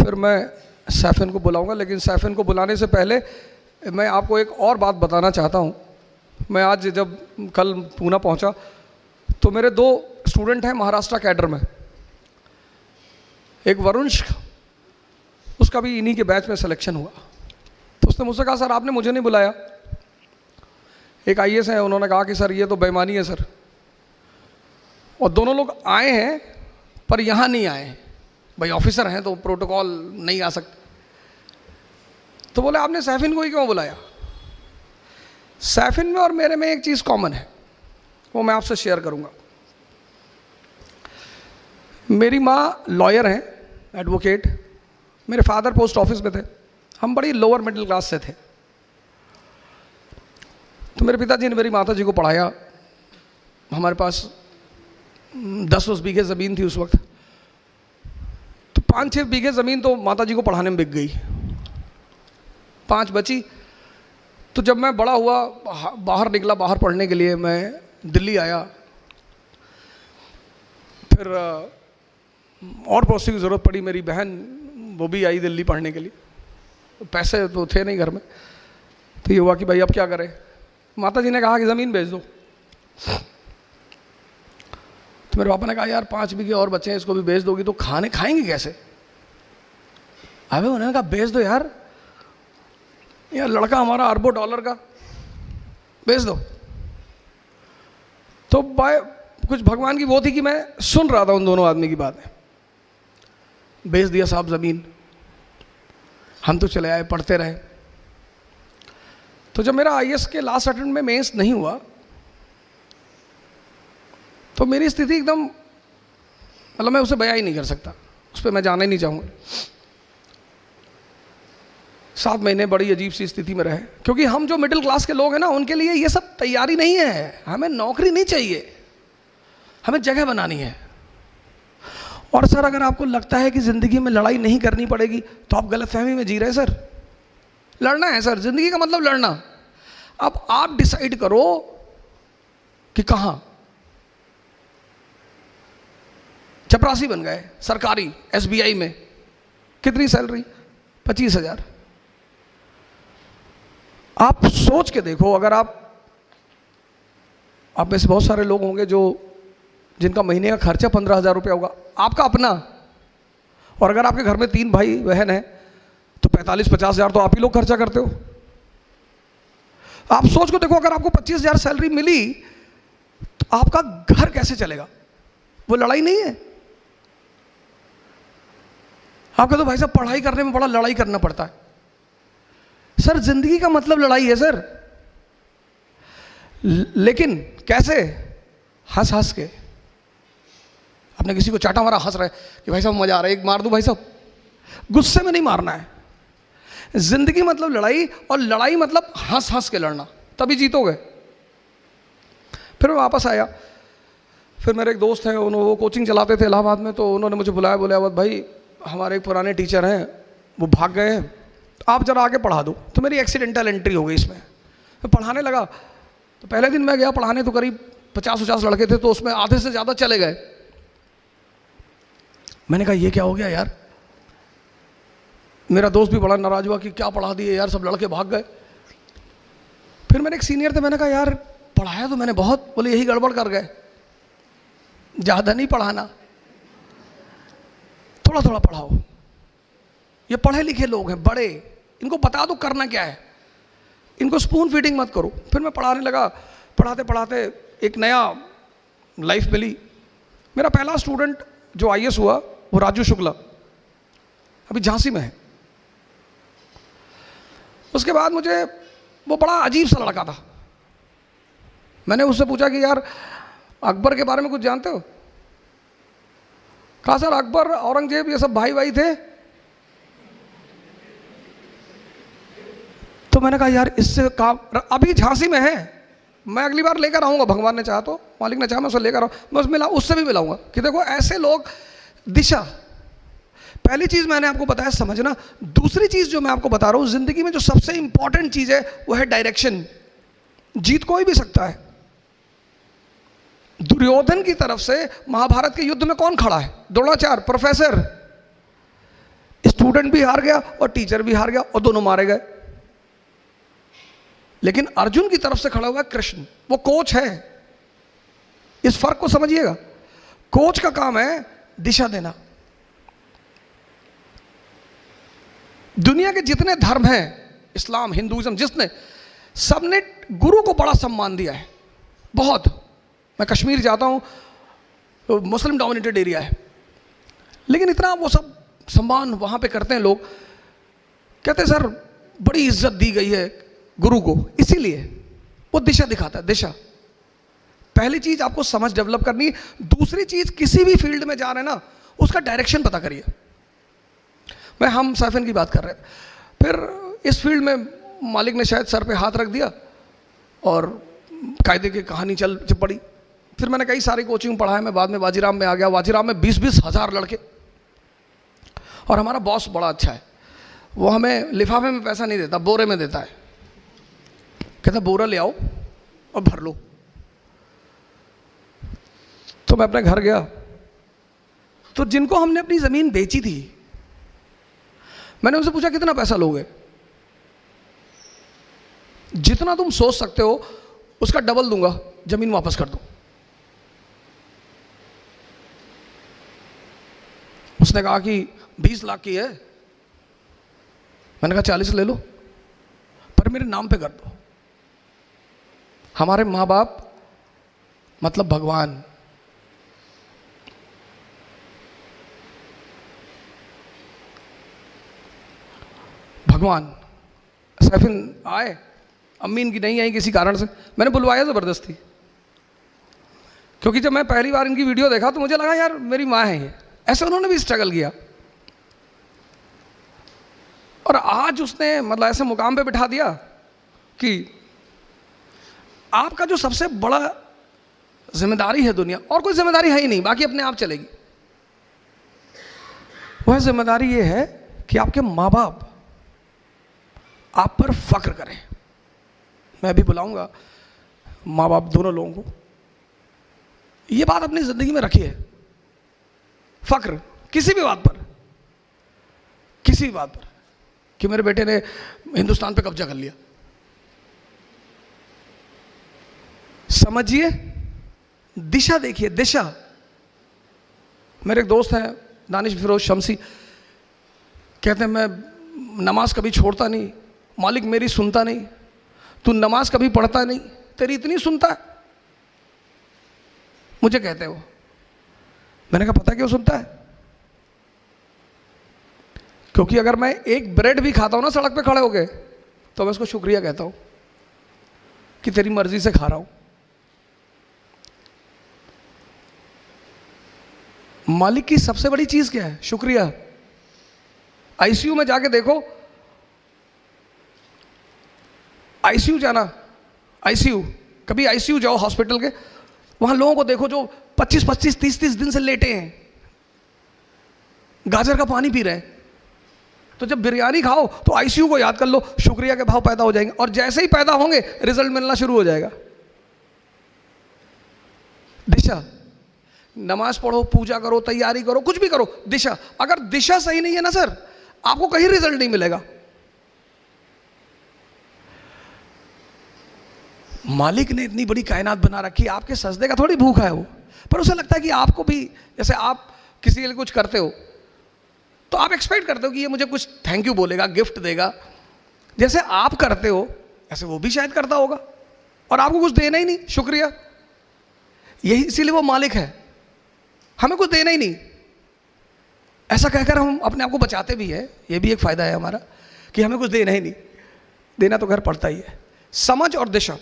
फिर मैं सैफिन को बुलाऊंगा, लेकिन सैफिन को बुलाने से पहले मैं आपको एक और बात बताना चाहता हूं। मैं आज जब कल पूना पहुंचा तो मेरे 2 स्टूडेंट हैं महाराष्ट्र कैडर में। एक वरुण, उसका भी इन्हीं के बैच में सिलेक्शन हुआ, तो उसने मुझसे कहा सर आपने मुझे नहीं बुलाया। एक आईएएस है, उन्होंने कहा कि सर ये तो बेईमानी है सर। और दोनों लोग आए हैं पर यहाँ नहीं आए, भाई ऑफिसर हैं तो प्रोटोकॉल नहीं आ सकते। तो बोले आपने सैफिन को ही क्यों बुलाया? सैफिन में और मेरे में एक चीज़ कॉमन है, वो मैं आपसे शेयर करूंगा। मेरी माँ लॉयर हैं, एडवोकेट। मेरे फादर पोस्ट ऑफिस में थे। हम बड़ी लोअर मिडिल क्लास से थे। तो मेरे पिताजी ने मेरी माता जी को पढ़ाया। हमारे पास 10 बीघे ज़मीन थी उस वक्त, तो 5-6 बीघे ज़मीन तो माता जी को पढ़ाने में बिक गई, 5 बची। तो जब मैं बड़ा हुआ, बाहर निकला, बाहर पढ़ने के लिए मैं दिल्ली आया। फिर और पड़ोसी की ज़रूरत पड़ी, मेरी बहन वो भी आई दिल्ली पढ़ने के लिए। पैसे तो थे नहीं घर में, तो ये हुआ कि भाई अब क्या करें। माता जी ने कहा कि ज़मीन बेच दो। तो मेरे पापा ने कहा यार 5 बीघे और बच्चे हैं, इसको भी बेच दोगी तो खाएंगे कैसे? अबे उन्होंने कहा बेच दो यार लड़का हमारा अरबों डॉलर का, बेच दो। तो कुछ भगवान की वो थी कि मैं सुन रहा था उन दोनों आदमी की बातें। बेच दिया साहब ज़मीन, हम तो चले आए, पढ़ते रहे। तो जब मेरा आईएएस के लास्ट अटेम्प्ट में मेंस नहीं हुआ तो मेरी स्थिति एकदम, मतलब मैं उसे बयां ही नहीं कर सकता, उस पर मैं जाना ही नहीं चाहूँगा। 7 महीने बड़ी अजीब सी स्थिति में रहे, क्योंकि हम जो मिडिल क्लास के लोग हैं ना, उनके लिए ये सब तैयारी नहीं है। हमें नौकरी नहीं चाहिए, हमें जगह बनानी है। और सर अगर आपको लगता है कि ज़िंदगी में लड़ाई नहीं करनी पड़ेगी तो आप गलतफहमी में जी रहे हैं सर। लड़ना है सर, ज़िंदगी का मतलब लड़ना। अब आप डिसाइड करो कि कहाँ। चपरासी बन गए सरकारी एसबीआई में, कितनी सैलरी? 25,000। आप सोच के देखो, अगर आप में से बहुत सारे लोग होंगे जिनका महीने का खर्चा 15,000 रुपया होगा, आपका अपना। और अगर आपके घर में 3 भाई बहन हैं तो 45-50 हज़ार तो आप ही लोग खर्चा करते हो। आप सोच को देखो, अगर आपको 25,000 सैलरी मिली तो आपका घर कैसे चलेगा? वो लड़ाई नहीं है। आप कहते हो भाई साहब पढ़ाई करने में बड़ा लड़ाई करना पड़ता है। सर जिंदगी का मतलब लड़ाई है सर, लेकिन कैसे? हंस हंस के। आपने किसी को चाटा मारा, हंस रहे कि भाई साहब मजा आ रहा है, एक मार दूं भाई साहब। गुस्से में नहीं मारना है। जिंदगी मतलब लड़ाई, और लड़ाई मतलब हंस हंस के लड़ना, तभी जीतोगे। फिर मैं वापस आया। फिर मेरे एक दोस्त हैं, वो कोचिंग चलाते थे इलाहाबाद में, तो उन्होंने मुझे बुलाया, बोले अवध भाई हमारे एक पुराने टीचर हैं, वो भाग गए हैं, आप जरा आगे पढ़ा दो। तो मेरी एक्सीडेंटल एंट्री हो गई इसमें। मैं पढ़ाने लगा, तो पहले दिन मैं गया पढ़ाने, तो करीब 50-50 लड़के थे, तो उसमें आधे से ज़्यादा चले गए। मैंने कहा ये क्या हो गया यार। मेरा दोस्त भी बड़ा नाराज हुआ कि क्या पढ़ा दिए यार, सब लड़के भाग गए। फिर मेरे एक सीनियर थे, मैंने कहा यार पढ़ाया तो मैंने बहुत। बोले यही गड़बड़ कर गए, ज़्यादा नहीं पढ़ाना, थोड़ा थोड़ा पढ़ाओ। ये पढ़े लिखे लोग हैं, बड़े, इनको बता दो करना क्या है, इनको स्पून फीडिंग मत करो। फिर मैं पढ़ाने लगा। पढ़ाते पढ़ाते एक नया लाइफ मिली। मेरा पहला स्टूडेंट जो आईएएस हुआ वो राजू शुक्ला, अभी झांसी में है। उसके बाद मुझे वो बड़ा अजीब सा लड़का था। मैंने उससे पूछा कि यार अकबर के बारे में कुछ जानते हो? कहा सर अकबर औरंगजेब ये सब भाई भाई थे। तो मैंने कहा यार इससे काम, अभी झांसी में है, मैं अगली बार लेकर आऊँगा, भगवान ने चाहा तो, मालिक ने चाहा मैं उसे लेकर आऊँ। मैं उससे भी मिलाऊंगा कि देखो ऐसे लोग। दिशा, पहली चीज़ मैंने आपको बताया समझना। दूसरी चीज़ जो मैं आपको बता रहा हूँ, ज़िंदगी में जो सबसे इंपॉर्टेंट चीज़ है वो है डायरेक्शन। जीत कोई भी सकता है। दुर्योधन की तरफ से महाभारत के युद्ध में कौन खड़ा है? द्रोणाचार्य, प्रोफेसर। इस स्टूडेंट भी हार गया और टीचर भी हार गया और दोनों मारे गए। लेकिन अर्जुन की तरफ से खड़ा हुआ कृष्ण, वो कोच है। इस फर्क को समझिएगा। कोच का काम है दिशा देना। दुनिया के जितने धर्म हैं, इस्लाम, हिंदुइज्म, जिसने, सबने गुरु को बड़ा सम्मान दिया है, बहुत। मैं कश्मीर जाता हूं तो मुस्लिम डोमिनेटेड एरिया है, लेकिन इतना वो सब सम्मान वहां पे करते हैं लोग। कहते हैं सर बड़ी इज्जत दी गई है गुरु को, इसीलिए वो दिशा दिखाता है। दिशा पहली चीज आपको समझ डेवलप करनी है। दूसरी चीज, किसी भी फील्ड में जा रहे हैं ना, उसका डायरेक्शन पता करिए। मैं हम साइफन की बात कर रहे थे, फिर इस फील्ड में मालिक ने शायद सर पे हाथ रख दिया और कायदे की कहानी चल पड़ी। फिर मैंने कई सारी कोचिंग पढ़ा है, मैं बाद में वाजीराम में आ गया। वाजीराम में 20-20 हज़ार लड़के, और हमारा बॉस बड़ा अच्छा है, वो हमें लिफाफे में पैसा नहीं देता, बोरे में देता है। कहता बोरा ले आओ और भर लो। तो मैं अपने घर गया, तो जिनको हमने अपनी ज़मीन बेची थी, मैंने उनसे पूछा कितना पैसा लोगे? जितना तुम सोच सकते हो उसका डबल दूंगा, जमीन वापस कर दो। उसने कहा कि 20 लाख की है। मैंने कहा 40 ले लो, पर मेरे नाम पे कर दो। हमारे माँ बाप मतलब भगवान। भगवान। सैफिन आए, अम्मी इनकी नहीं आई किसी कारण से, मैंने बुलवाया ज़बरदस्ती, क्योंकि जब मैं पहली बार इनकी वीडियो देखा तो मुझे लगा यार मेरी माँ है ये। ऐसे उन्होंने भी स्ट्रगल किया, और आज उसने मतलब ऐसे मुकाम पे बिठा दिया कि आपका जो सबसे बड़ा जिम्मेदारी है दुनिया, और कोई जिम्मेदारी है ही नहीं, बाकी अपने आप चलेगी। वह जिम्मेदारी ये है कि आपके माँ बाप आप पर फक्र करें। मैं भी बुलाऊंगा माँ बाप दोनों लोगों को, ये बात अपनी जिंदगी में रखिए। फक्र किसी भी बात पर, किसी भी बात पर, कि मेरे बेटे ने हिंदुस्तान पे कब्जा कर लिया। समझिए, दिशा देखिए, दिशा। मेरे एक दोस्त हैं दानिश फिरोज शमसी, कहते हैं मैं नमाज कभी छोड़ता नहीं, मालिक मेरी सुनता नहीं। तू नमाज कभी पढ़ता नहीं, तेरी इतनी सुनता है। मुझे कहते हो। मैंने कहा पता क्यों सुनता है? क्योंकि अगर मैं एक ब्रेड भी खाता हूं ना सड़क पे खड़े हो गए, तो मैं उसको शुक्रिया कहता हूं कि तेरी मर्जी से खा रहा हूं। मालिक की सबसे बड़ी चीज क्या है? शुक्रिया। आईसीयू में जाके देखो, आईसीयू जाना, आईसीयू, कभी आईसीयू जाओ हॉस्पिटल के, वहां लोगों को देखो जो 25-25, 30-30 दिन से लेटे हैं, गाजर का पानी पी रहे हैं। तो जब बिरयानी खाओ तो आईसीयू को याद कर लो, शुक्रिया के भाव पैदा हो जाएंगे, और जैसे ही पैदा होंगे रिजल्ट मिलना शुरू हो जाएगा। दिशा। नमाज पढ़ो, पूजा करो, तैयारी करो, कुछ भी करो, दिशा। अगर दिशा सही नहीं है ना सर, आपको कहीं रिजल्ट नहीं मिलेगा। मालिक ने इतनी बड़ी कायनात बना रखी, आपके सजदे का थोड़ी भूखा है वो, पर उसे लगता है कि आपको भी, जैसे आप किसी के लिए कुछ करते हो तो आप एक्सपेक्ट करते हो कि ये मुझे कुछ थैंक यू बोलेगा, गिफ्ट देगा। जैसे आप करते हो ऐसे वो भी शायद करता होगा, और आपको कुछ देना ही नहीं, शुक्रिया। यही इसीलिए वो मालिक है, हमें कुछ देना ही नहीं। ऐसा कहकर हम अपने आप को बचाते भी है, ये भी एक फायदा है हमारा कि हमें कुछ देना ही नहीं। देना तो घर पड़ता ही है। समझ और दिशा।